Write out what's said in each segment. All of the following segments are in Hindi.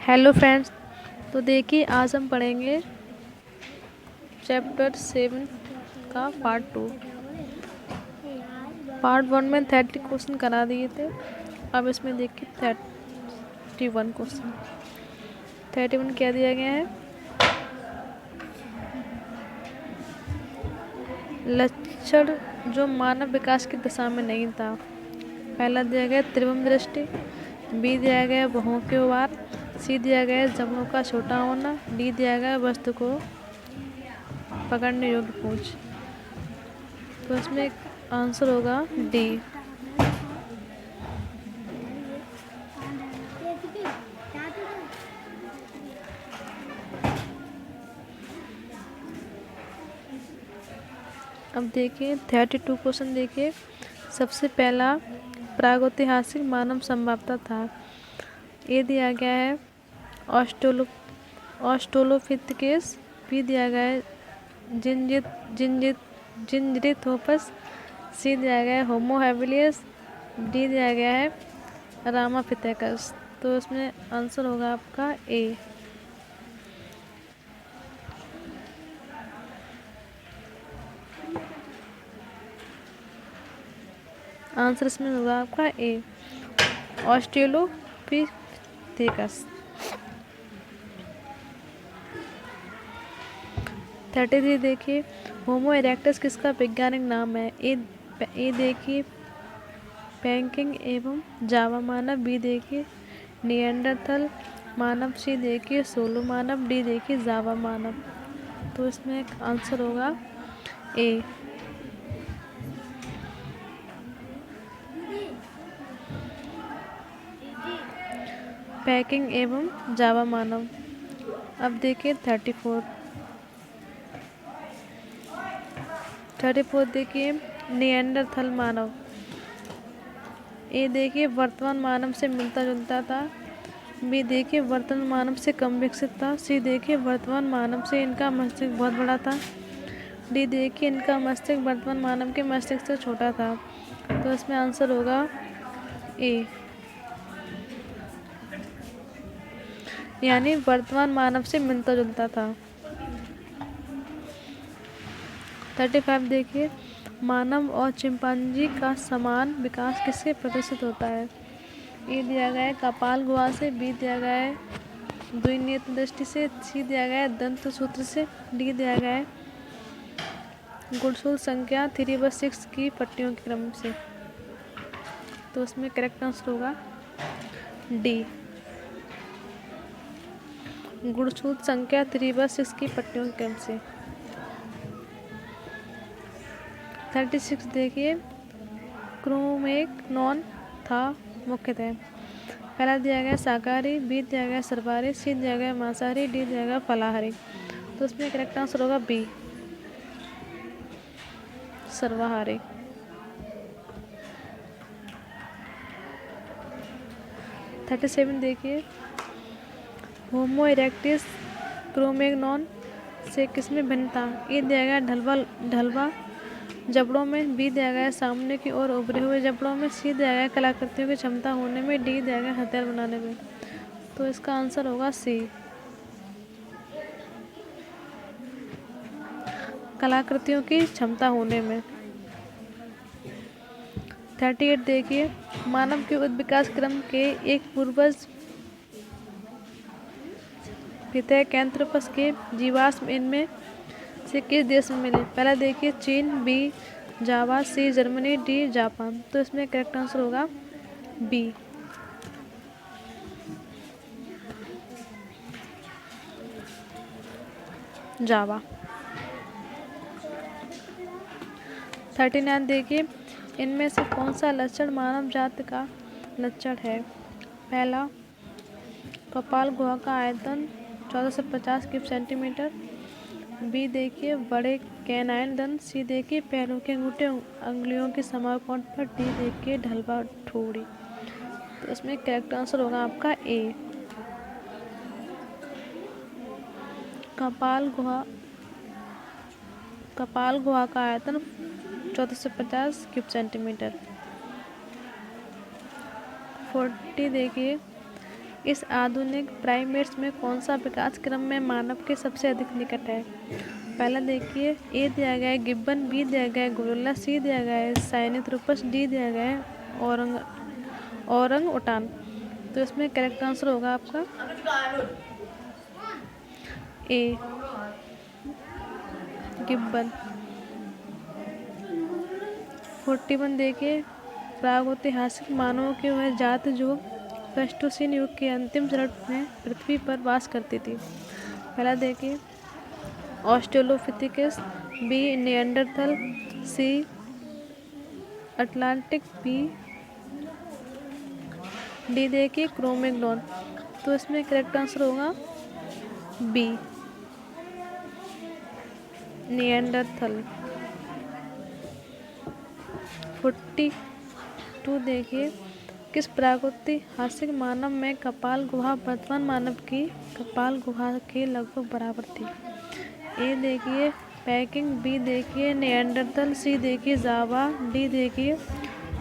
Hello friends. तो देखिए आज हम पढ़ेंगे चैप्टर 7 का पार्ट 2। पार्ट 1 में 30 क्वेश्चन करा दिए थे। अब इसमें देखिए 31 क्वेश्चन। 31 क्या दिया गया है? लक्षण जो मानव विकास की दिशा में नहीं था। पहला दिया गया त्रिभुवन दृष्टि, बी दिया गया भुहों के उभार, सी दिया गया जबड़ों का छोटा होना, डी दिया गया वस्तु को पकड़ने योग्य पूंछ। तो इसमें आंसर होगा डी। अब देखिए 32 क्वेश्चन। देखिए सबसे पहला प्रागैतिहासिक मानव संभवतः था। ये दिया गया है ऑस्ट्रेलोपिथेकस, बी दिया गया है जिंजरिथोपस, सी दिया गया है होमो हैबिलियस, डी दिया गया है रामापिथेकस। तो इसमें आंसर होगा आपका ए। आंसर इसमें होगा आपका ए, ऑस्ट्रेलोपिथेकस। 33 देखिए होमो इरेक्टस किसका वैज्ञानिक नाम है? ए देखिए पैंकिंग एवं जावा मानव, बी देखिए निएंडरथल मानव, सी देखिए सोलो मानव, डी देखिए जावा मानव। तो इसमें आंसर होगा ए। पैकिंग एवं जावा मानव। अब देखिए 34 देखिए निएंडरथल मानव। ए देखिए वर्तमान मानव से मिलता जुलता था, बी देखिए वर्तमान मानव से कम विकसित था, सी देखिए वर्तमान मानव से इनका मस्तिष्क बहुत बड़ा था, डी देखिए इनका मस्तिष्क वर्तमान मानव के मस्तिष्क से छोटा था। तो इसमें आंसर होगा ए, यानी वर्तमान मानव से मिलता जुलता था। 35 देखिए मानव और चिंपांजी का समान विकास किससे प्रदर्शित होता है? ए दिया गया है कपाल गुहा से, बी दिया गया है द्विनेत्र दृष्टि से, सी दिया गया है दंत सूत्र से, डी दिया गया है गुणसूत्र संख्या 3/6 की पट्टियों के क्रम से। तो इसमें करेक्ट आंसर होगा डी, गुणसूत्र संख्या 3/6 की पट्टियों के क्रम से। 36 देखिए क्रोमैग्नॉन था मुख्यतः। पहला दिया गया शाकाहारी, बी दिया गया सर्वाहारी, सी दिया गया मांसाहारी, डी दिया गया फलाहारी। तो इसमें करेक्ट आंसर होगा बी, सर्वाहारी। 37 देखिए होमो इरेक्टस क्रोमैग्नॉन से किसमें भिन्न था? ए दिया गया ढलवा जबड़ों में, बी दिया गया सामने की ओर उभरे हुए जबड़ों में, सी दिया गया कलाकृतियों की क्षमता होने में, डी दिया गया हथियार बनाने में। तो इसका आंसर होगा सी, कलाकृतियों की क्षमता होने में। 38 देखिए मानव के विकास क्रम के एक पूर्वज पिथेकैंथ्रोपस के जीवाश्म इनमें से किस देश में मिले? पहला देखिए चीन, बी जावा, सी जर्मनी, डी जापान। तो इसमें करेक्ट आंसर होगा बी, जावा। 39 देखिए इनमें से कौन सा लक्षण मानव जाति का लक्षण है? पहला कपाल गुहा का आयतन 14 से 50 क्यूब सेंटीमीटर, बी देखिए बड़े कैनाइन दंत, सी देखिए पैरों के अंगूठे अंगुलियों के समाकोण पर, डी देखिए ढलवा ठोड़ी। तो इसमें करेक्ट आंसर होगा आपका ए, कपाल गुहा का आयतन 14 से 50 क्यूब सेंटीमीटर। 40 देखिए इस आधुनिक प्राइमेट्स में कौन सा विकास क्रम में मानव के सबसे अधिक निकट है? पहला देखिए, ए दिया गया है गिब्बन, बी दिया गया है गोरिल्ला, सी दिया गया है साइनोथ्रोपस, डी दिया गया है औरंग उटान। तो इसमें करेक्ट आंसर होगा आपका ए गिब्बन। 41 देखिए, प्रागैतिहासिक मानवों की वह जाति जो प्लेस्टोसीन युग के अंतिम चरण में पृथ्वी पर वास करती थी। पहला देखिए, ऑस्ट्रेलोपिथेकस, बी निएंडरथल, सी अटलांटिक, डी देखिए क्रोमैग्नॉन। तो इसमें करेक्ट आंसर होगा बी निएंडरथल। 42 देखिए, किस प्रागैतिहासिक मानव में कपाल गुहा वर्तमान मानव की कपाल गुहा के लगभग बराबर थी? ए देखिए पैकिंग, बी देखिए निएंडरथल, सी देखिए जावा, डी देखिए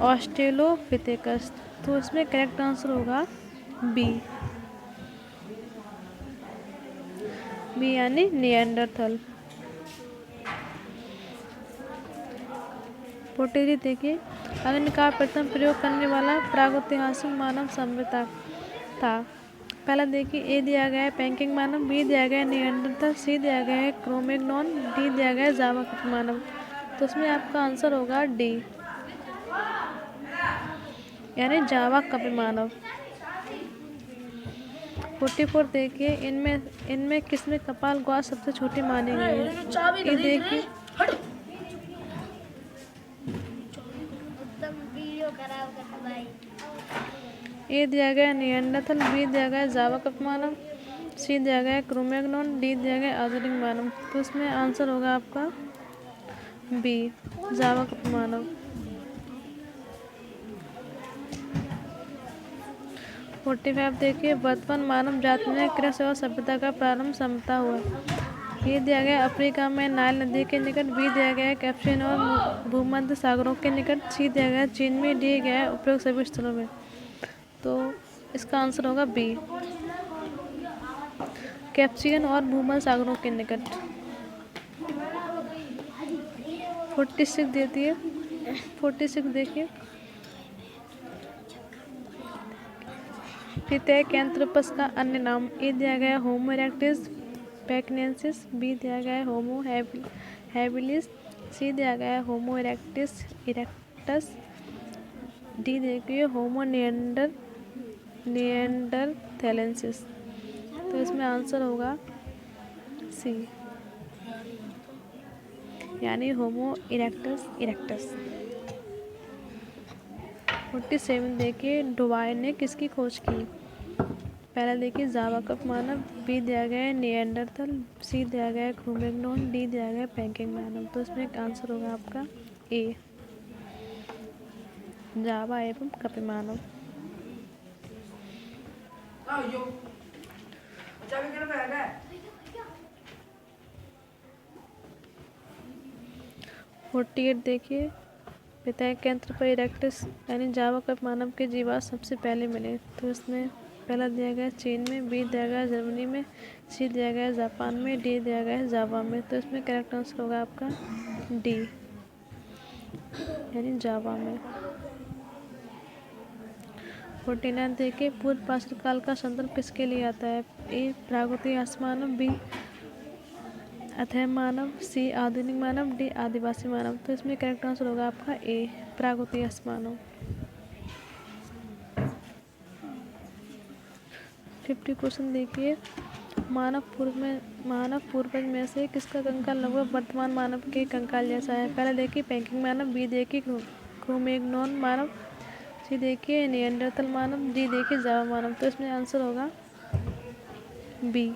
ऑस्ट्रेलोपिथेकस। तो इसमें करेक्ट आंसर होगा बी यानी निएंडरथल। 43 देखिए, अग्नि का प्रथम प्रयोग करने वाला प्रागैतिहासिक मानव सभ्यता था। पहला देखिए, ए दिया गया है पैकिंग मानव, बी दिया गया है निएंडरथल, सी दिया गया है क्रोमैग्नॉन, डी दिया गया है जावा मानव। तो इसमें आपका आंसर होगा डी यानी जावा कपि मानव। 44 देखिए, इनमें किसमें कपाल गुहा सबसे छोटी मानी गई है? ये देखिए ए दिया गया निएंडरथल, बी दिया गया जावा कपि मानव, सी दिया गया क्रोमैग्नॉन, डी दिया गया आधुनिक मानव। तो इसमें आंसर होगा आपका बी जावा कपि मानव। 45 देखिए, वर्तमान मानव जाति में कृषि और सभ्यता का प्रारंभ संभवतः हुआ। ये दिया गया अफ्रीका में नाइल नदी के निकट, बी दिया गया कैस्पियन और भूमध्य सागरों के निकट, सी दिया गया चीन में, डी गया उपरोक्त सभी स्थलों में। तो इसका आंसर होगा बी कैस्पियन और भूमध्य सागरों के निकट। 46 देती है। 46 देखिए, पिथेकैंथ्रोपस का अन्य नाम? ए दिया गया होमो इरेक्टस पैकिनेंसिस, बी दिया गया होमो हैबिलिस, सी दिया गया होमो इरेक्टस, डी देखिए होमो निएंडरथैलेंसिस। तो इसमें आंसर होगा सी यानी होमो इरेक्टस। 47 देखिए, डुबाय ने किसकी खोज की? पहला देखिए जावा कप मानव, बी दिया गया है निएंडरथल, सी दिया गया है क्रोमैग्नॉन, डी दिया गया है पैकिंग मानव। तो इसमें एक आंसर होगा आपका ए जावा एवं कपि मानव। 48 देखिए, पिथेकैंथ्रोपस इरेक्टस यानी जावा कप मानव के जीवाश्म सबसे पहले मिले। तो इसमें पहला दिया गया चीन में, बी दिया गया जर्मनी में, सी दिया गया जापान में, डी दिया गया जावा में। तो इसमें करेक्ट आंसर होगा आपका डी यानी जावा में। 49 देखिए, पूर्व प्राचीन काल का संदर्भ किसके लिए आता है? ए प्रागैतिहासिक मानव, बी अथर्व मानव, सी आधुनिक मानव, डी आदिवासी मानव। तो इसमें करेक्ट आंसर होगा आपका ए प्रागैतिहासिक मानव। 50 क्वेश्चन देखिए, मानव पूर्वज में से किसका कंकाल लगभग वर्तमान मानव के कंकाल जैसा है? पहले देखिए पैकिंग मानव, बी देखिए क्रोमैग्नॉन मानव, सी देखिए निएंडरथल मानव, डी देखिए जावा मानव। तो इसमें आंसर होगा बी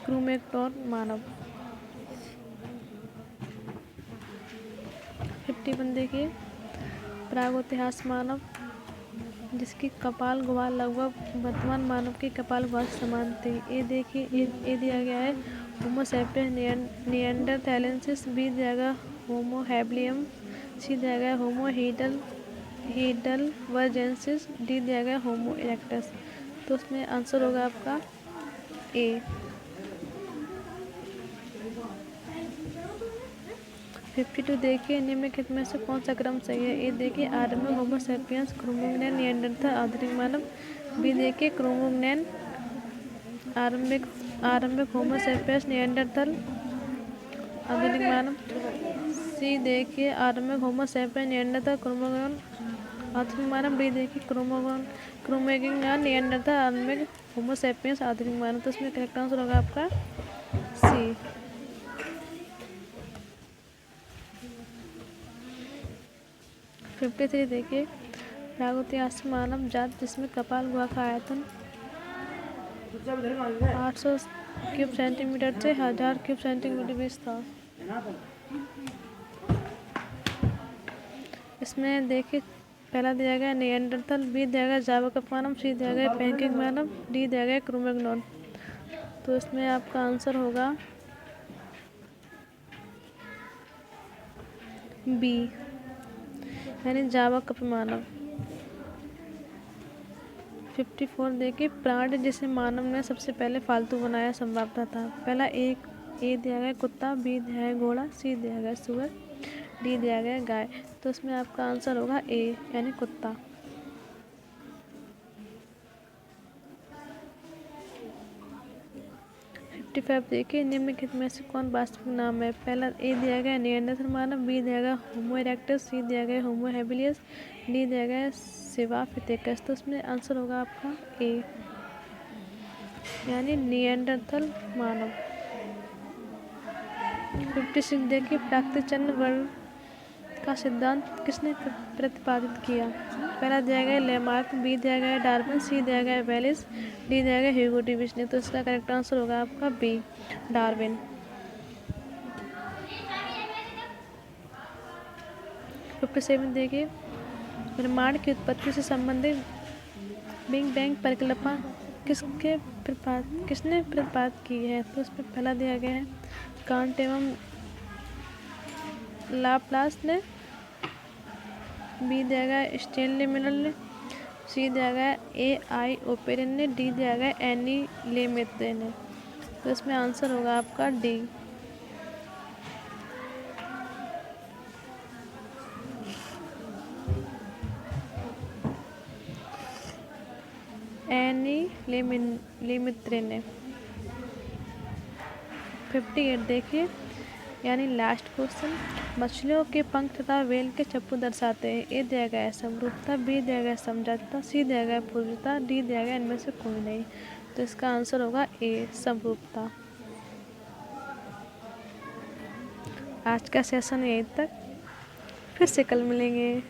क्रोमैग्नॉन मानव। 51 देखिए, प्रागैतिहासिक मानव जिसकी कपाल गुहा लगभग वर्तमान मानव की कपाल गुहा से समान थी। ए देखिए ए दिया गया है होमो सैपियंस निएंडरथैलेंसिस, बी दिया गया होमो हैबिलियम, सी दिया गया होमो हीडलबर्जेंसिस, डी दिया गया होमो इरेक्टस। तो उसमें आंसर होगा आपका ए। 52 देखिए, निम्नलिखित में से कौन सा क्रम सही है। ए देखिए आरंभिक होमो सैपियंस, क्रोमैग्नन, निएंडरथल, आधुनिक मानव। बी देखिए क्रोमैग्नन, आरंभिक होमो सैपियंस, निएंडरथल, आधुनिक मानव। सी देखिए आरंभिक होमो सैपियंस, निएंडरथल, क्रोमैग्नन, आधुनिक मानव। डी देखिए क्रोमैग्नन, निएंडरथल, आरंभिक होमो सैपियंस, आधुनिक मानव। तो इसमें करेक्ट आंसर होगा आपका सी। 53 देखिए, प्रागैतिहासिक मानव जाति जिसमें कपाल गुहा का आयतन 800 क्यूब सेंटीमीटर से 1000 क्यूब सेंटीमीटर बीच था। इसमें देखिए पहला दिया गया निएंडरथल, बी दिया गया जावा कप मानव, सी दिया गया पेंगिंग मानव, डी दिया गया क्रोमैग्नन। तो इसमें आपका आंसर होगा बी, यानी जावा कप मानव। 54 देखिए, प्राणी जिसे मानव ने सबसे पहले पालतू बनाया संभवतः था। पहला ए दिया गया कुत्ता, बी दिया गया घोड़ा, सी दिया गया सुअर, डी दिया गया गाय। तो इसमें आपका आंसर होगा ए, यानी कुत्ता। 55 देखिए, निम्नलिखित में से कौन वास्तविक नाम है। पहला ए दिया गया निएंडरथल मानव, बी दिया गया होमो इरेक्टस, सी दिया गया होमो हैबिलियस, डी दिया गया सेवाफिटेकस। तो उसमें आंसर होगा आपका ए, यानी निएंडरथल मानव। 56 देखिए, प्राकृतिक चंद्र वर्ण का सिद्धांत किसने प्रतिपादित किया। पहला दिया गया लेमार्क, बी दिया गया डार्विन, सी दिया गया वेलिस, डी दिया गया ह्यूगो डीविस ने। तो इसका करेक्ट आंसर होगा आपका बी, डार्विन। 57 देखिए, ब्रह्मांड की उत्पत्ति से संबंधित बिग बैंग परिकल्पना किसने प्रतिपादित की है। तो उसमें पहला दिया गया है कांट एवं लाप्लास ने, बी दिया गया स्टेनली मिलर ने, सी दिया गया ए.आई. ओपेरन ने, डी दिया गया एनी लेमेत्रे ने। तो इसमें आंसर होगा आपका डी। एनी लेमेत्रे ने। 58 देखिए, यानी लास्ट क्वेश्चन, मछलियों के पंख तथा वेल के चप्पू दर्शाते हैं। ए दिया गया समरूपता, बी दिया गया समजातीता, सी दिया गया पूर्वता, डी दिया गया इनमें से कोई नहीं। तो इसका आंसर होगा ए, समरूपता। आज का सेशन यहीं तक, फिर से कल मिलेंगे।